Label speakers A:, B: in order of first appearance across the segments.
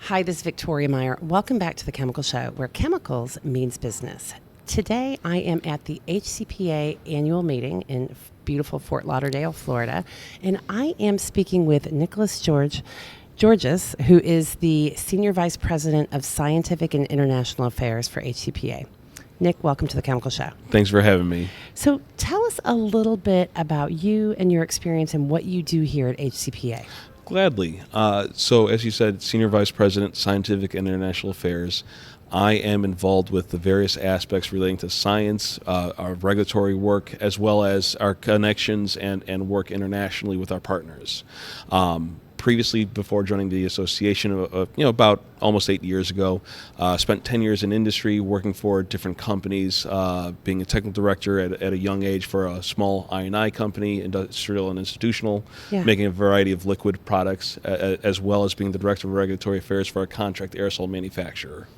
A: Hi, this is Victoria Meyer. Welcome back to the Chemical Show, where chemicals means business. Today, I am at the HCPA annual meeting in beautiful Fort Lauderdale, Florida, and I am speaking with Nicolas Georges, who is the Senior Vice President of Scientific and International Affairs for HCPA. Nick, welcome to the Chemical Show.
B: Thanks for having me.
A: So tell us a little bit about you and your experience and what you do here at HCPA.
B: Gladly. So as you said, Senior Vice President, Scientific and International Affairs. I am involved with the various aspects relating to science, our regulatory work, as well as our connections and work internationally with our partners. Previously, before joining the association, about almost 8 years ago, spent 10 years in industry working for different companies, being a technical director at a young age for a small I&I company, industrial and institutional, making a variety of liquid products, as well as being the director of regulatory affairs for a contract aerosol manufacturer.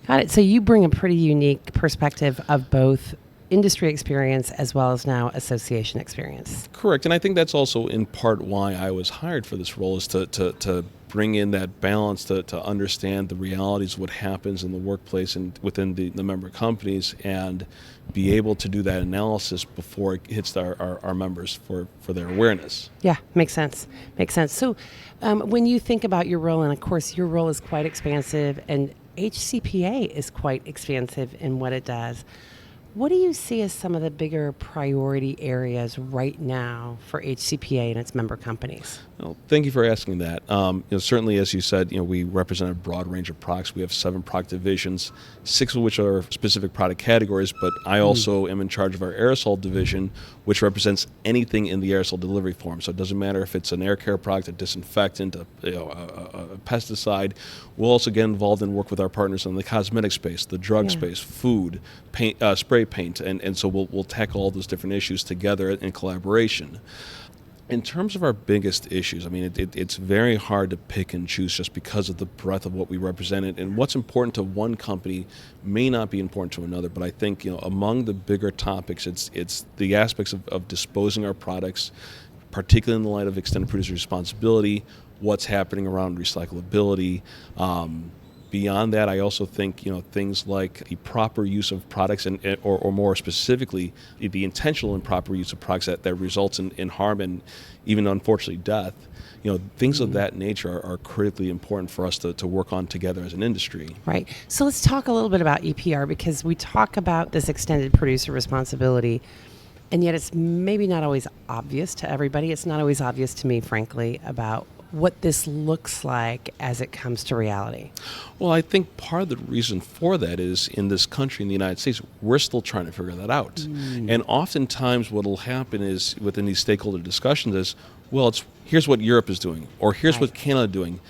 A: Got it. So you bring a pretty unique perspective of both industry experience as well as now association experience.
B: Correct, and I think that's also in part why I was hired for this role, is to bring in that balance, to understand the realities of what happens in the workplace and within the member companies, and be able to do that analysis before it hits our members for their awareness.
A: Yeah, makes sense. So when you think about your role, and of course your role is quite expansive, and HCPA is quite expansive in what it does, what do you see as some of the bigger priority areas right now for HCPA and its member companies?
B: Well, thank you for asking that. Certainly, as you said, we represent a broad range of products. We have 7 product divisions, 6 of which are specific product categories, but I also am in charge of our aerosol division, which represents anything in the aerosol delivery form. So it doesn't matter if it's an air care product, a disinfectant, a pesticide. We'll also get involved and work with our partners in the cosmetic space, the drug space, food, paint, spray paint, and so we'll tackle all those different issues together in collaboration. In terms of our biggest issues, it's very hard to pick and choose just because of the breadth of what we represented, and what's important to one company may not be important to another. But I think among the bigger topics, it's the aspects of disposing our products, particularly in the light of extended producer responsibility, what's happening around recyclability. Beyond that, I also think things like the proper use of products, or more specifically, the intentional improper use of products that results in harm and even unfortunately death. Things of that nature are critically important for us to work on together as an industry.
A: Right. So let's talk a little bit about EPR, because we talk about this extended producer responsibility, and yet it's maybe not always obvious to everybody. It's not always obvious to me, frankly, about what this looks like as it comes to reality.
B: Well, I think part of the reason for that is in this country, in the United States, we're still trying to figure that out. And oftentimes what will happen is within these stakeholder discussions is, well, here's what Europe is doing, or here's what Canada is doing.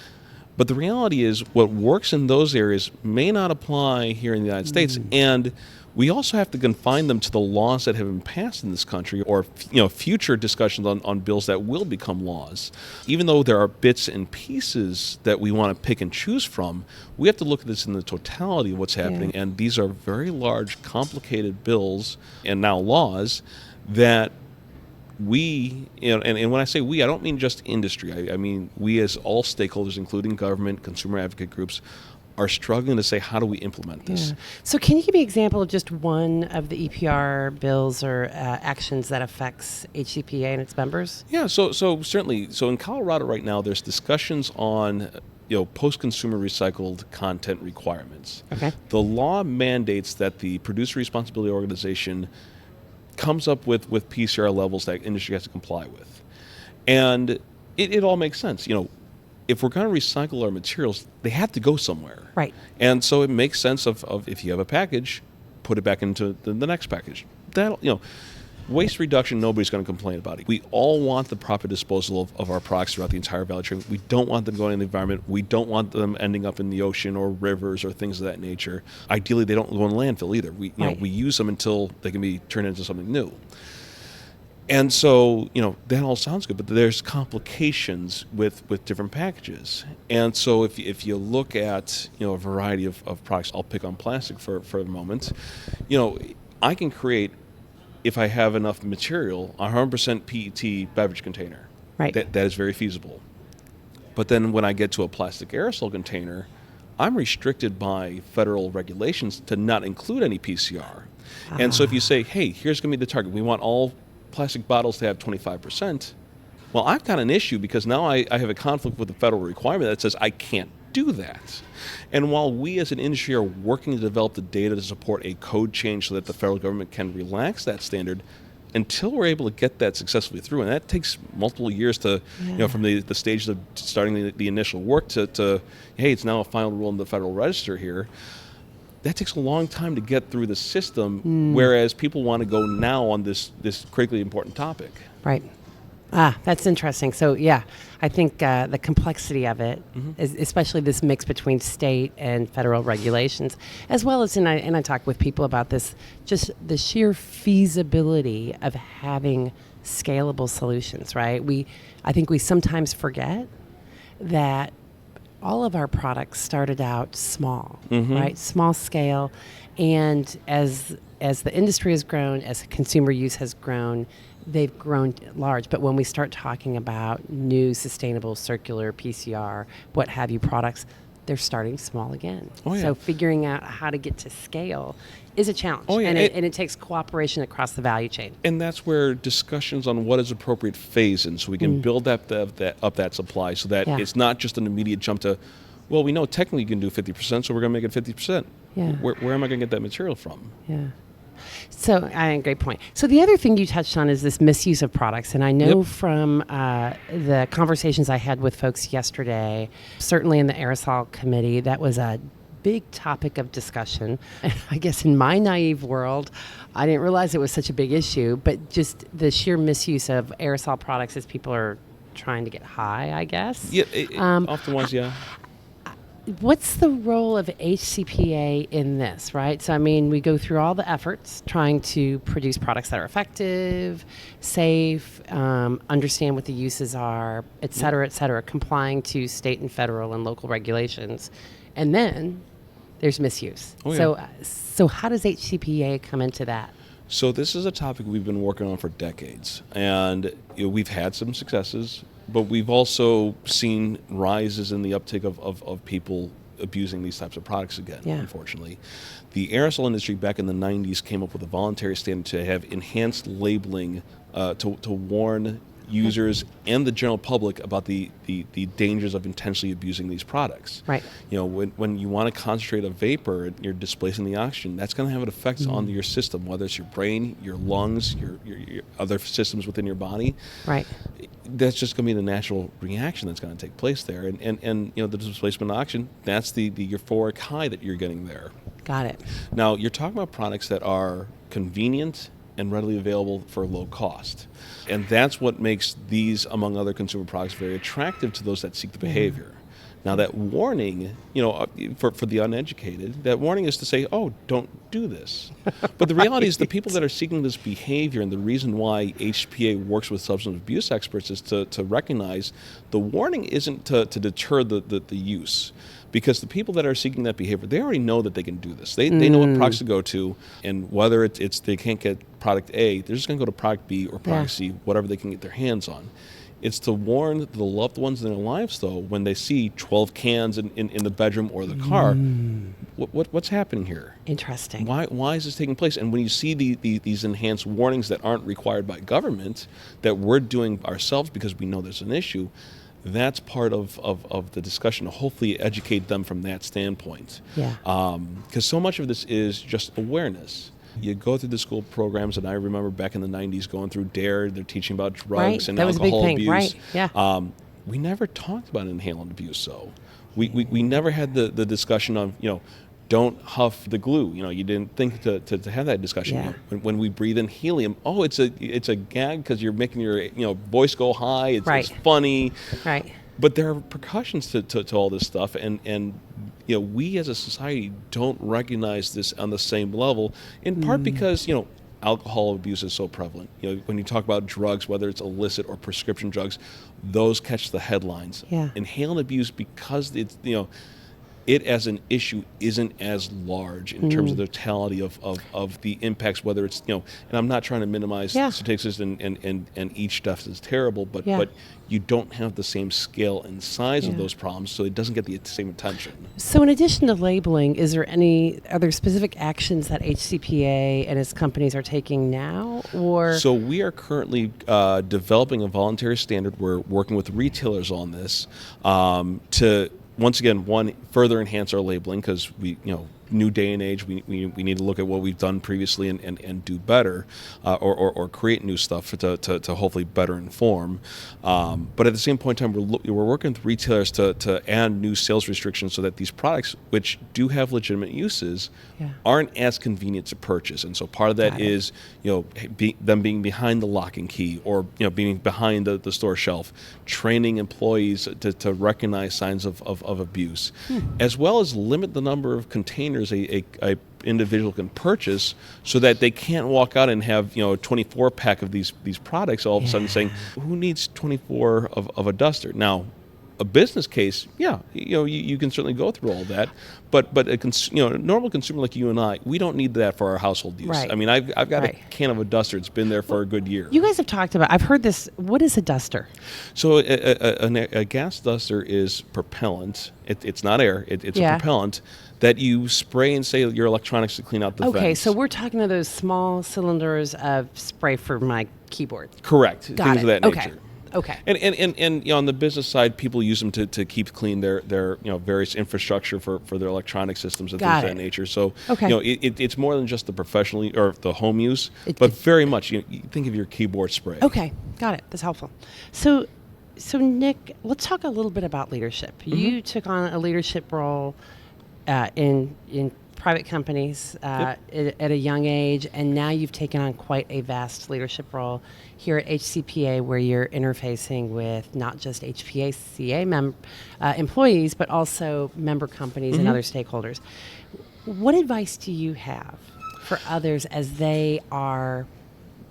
B: But the reality is what works in those areas may not apply here in the United States. And we also have to confine them to the laws that have been passed in this country, or future discussions on bills that will become laws. Even though there are bits and pieces that we want to pick and choose from, we have to look at this in the totality of what's happening. And these are very large, complicated bills and now laws that we, and when I say we, I don't mean just industry. I mean we as all stakeholders, including government, consumer advocate groups, are struggling to say, how do we implement this?
A: So can you give me an example of just one of the EPR bills or actions that affects HCPA and its members?
B: Yeah, so certainly. So in Colorado right now, there's discussions on post-consumer recycled content requirements. Okay. The law mandates that the Producer Responsibility Organization comes up with PCR levels that industry has to comply with. And it all makes sense. If we're going to recycle our materials, they have to go somewhere.
A: Right.
B: And so it makes sense of if you have a package, put it back into the next package. Waste reduction, nobody's going to complain about it. We all want the proper disposal of our products throughout the entire value chain. We don't want them going in the environment. We don't want them ending up in the ocean or rivers or things of that nature. Ideally, they don't go in landfill either. We use them until they can be turned into something new. And so, that all sounds good, but there's complications with different packages. And so if you look at, a variety of products, I'll pick on plastic for a moment, I can create, if I have enough material, a 100% PET beverage container.
A: Right.
B: That is very feasible. But then when I get to a plastic aerosol container, I'm restricted by federal regulations to not include any PCR. And so if you say, hey, here's going to be the target, we want all plastic bottles to have 25%, well, I've got an issue because now I have a conflict with the federal requirement that says I can't do that. And while we as an industry are working to develop the data to support a code change so that the federal government can relax that standard, until we're able to get that successfully through, and that takes multiple years to, from the stage of starting the initial work to, hey, it's now a final rule in the Federal Register here, that takes a long time to get through the system, whereas people want to go now on this critically important topic.
A: Right. That's interesting. So, yeah, I think the complexity of it, is, especially this mix between state and federal regulations, as well as, and I talk with people about this, just the sheer feasibility of having scalable solutions, right? I think we sometimes forget that all of our products started out small, right? Small scale. And as the industry has grown, as consumer use has grown, they've grown large. But when we start talking about new sustainable circular PCR, what have you products, they're starting small again.
B: Oh, yeah.
A: So figuring out how to get to scale is a challenge.
B: Oh, yeah.
A: And it takes cooperation across the value chain.
B: And that's where discussions on what is appropriate phase in, so we can build up that supply so that it's not just an immediate jump to, well, we know technically you can do 50%, so we're going to make it 50%.
A: Yeah.
B: Where am I going to get that material from?
A: Yeah. So, great point. So the other thing you touched on is this misuse of products. And I know from the conversations I had with folks yesterday, certainly in the aerosol committee, that was a big topic of discussion. And I guess in my naive world, I didn't realize it was such a big issue, but just the sheer misuse of aerosol products as people are trying to get high, I guess.
B: Yeah, often was, yeah.
A: What's the role of HCPA in this, right? So, I mean, we go through all the efforts trying to produce products that are effective, safe, understand what the uses are, et cetera, complying to state and federal and local regulations. And then there's misuse.
B: Oh, yeah.
A: So how does HCPA come into that?
B: So this is a topic we've been working on for decades. And we've had some successes, but we've also seen rises in the uptake of people abusing these types of products again, unfortunately. The aerosol industry back in the 90s came up with a voluntary standard to have enhanced labeling to warn users and the general public about the dangers of intentionally abusing these products.
A: Right.
B: When you want to concentrate a vapor and you're displacing the oxygen, that's going to have an effect on your system, whether it's your brain, your lungs, your other systems within your body.
A: Right.
B: That's just going to be the natural reaction that's going to take place there. And the displacement of oxygen, that's the euphoric high that you're getting there.
A: Got it.
B: Now, you're talking about products that are convenient and readily available for low cost. And that's what makes these, among other consumer products, very attractive to those that seek the behavior. Now, that warning, for the uneducated, that warning is to say, oh, don't do this. But the reality is the people that are seeking this behavior, and the reason why HCPA works with substance abuse experts is to recognize the warning isn't to deter the use. Because the people that are seeking that behavior, they already know that they can do this. They know what products to go to, and whether it's they can't get product A, they're just going to go to product B or product C, whatever they can get their hands on. It's to warn the loved ones in their lives, though, when they see 12 cans in the bedroom or the car, what's happening here?
A: Interesting.
B: Why is this taking place? And when you see these enhanced warnings that aren't required by government, that we're doing ourselves because we know there's an issue, that's part of the discussion to hopefully educate them from that standpoint.
A: Yeah.
B: Because so much of this is just awareness. You go through the school programs, and I remember back in the 90s going through DARE, they're teaching about drugs and alcohol abuse.
A: Right. Yeah.
B: We never talked about inhalant abuse, so we never had the discussion of, don't huff the glue. You didn't think to have that discussion.
A: Yeah.
B: When we breathe in helium, it's a gag because you're making your voice go high. It's funny.
A: Right.
B: But there are repercussions to all this stuff, and we as a society don't recognize this on the same level. In part because alcohol abuse is so prevalent. When you talk about drugs, whether it's illicit or prescription drugs, those catch the headlines.
A: Yeah.
B: Inhalant abuse, because it's it as an issue isn't as large in terms of the totality of the impacts, whether it's, and I'm not trying to minimize statistics and each death is terrible, but you don't have the same scale and size of those problems, so it doesn't get the same attention.
A: So in addition to labeling, are there specific actions that HCPA and its companies are taking now? Or
B: So we are currently developing a voluntary standard. We're working with retailers on this to, once again, further enhance our labeling, because we, new day and age, we need to look at what we've done previously and do better, or create new stuff to hopefully better inform. But at the same point in time, we're working with retailers to add new sales restrictions so that these products, which do have legitimate uses, aren't as convenient to purchase. And so part of that is, them being behind the lock and key, or being behind the store shelf, training employees to recognize signs of abuse, as well as limit the number of containers a individual can purchase, so that they can't walk out and have a 24 pack of these products all of a sudden saying, who needs 24 of a duster? Now, a business case, you can certainly go through all that, but a normal consumer like you and I, we don't need that for our household use.
A: Right.
B: I mean, I've got a can of a duster. It's been there for a good year.
A: You guys have talked about, I've heard this, what is a duster?
B: So a gas duster is propellant. It's not air. It's a propellant that you spray and say your electronics to clean out the vents.
A: Okay, so we're talking about those small cylinders of spray for my keyboard.
B: Correct.
A: Got
B: Things of that nature.
A: Okay.
B: And on the business side, people use them to keep clean their various infrastructure for their electronic systems and things of that nature. So it's more than just the professional or the home use, but very much you think of your keyboard spray.
A: Okay, got it. That's helpful. So Nick, let's talk a little bit about leadership. You took on a leadership role in private companies at a young age, and now you've taken on quite a vast leadership role here at HCPA, where you're interfacing with not just HPACA employees, but also member companies and other stakeholders. What advice do you have for others as they are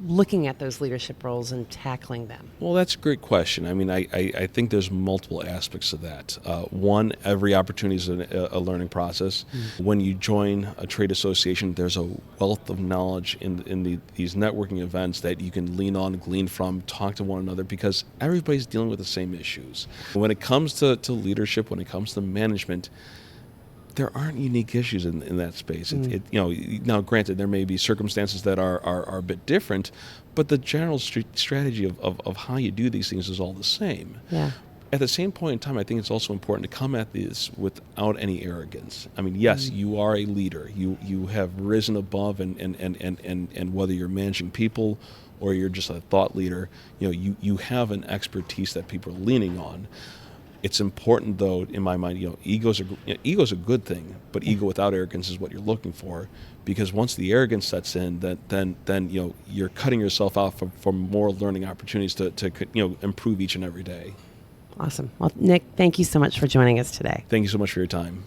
A: looking at those leadership roles and tackling them?
B: Well, that's a great question. I mean, I think there's multiple aspects to that. One, every opportunity is a learning process. When you join a trade association, there's a wealth of knowledge in these networking events that you can lean on, glean from, talk to one another, because everybody's dealing with the same issues. When it comes to leadership, when it comes to management, there aren't unique issues in that space. Now, granted, there may be circumstances that are a bit different, but the general strategy of how you do these things is all the same.
A: Yeah.
B: At the same point in time, I think it's also important to come at this without any arrogance. I mean, yes, you are a leader. You have risen above, and whether you're managing people or you're just a thought leader, you have an expertise that people are leaning on. It's important, though, in my mind, ego's a good thing, but ego without arrogance is what you're looking for. Because once the arrogance sets in, then you're cutting yourself out from more learning opportunities to improve each and every day.
A: Awesome. Well, Nick, thank you so much for joining us today.
B: Thank you so much for your time.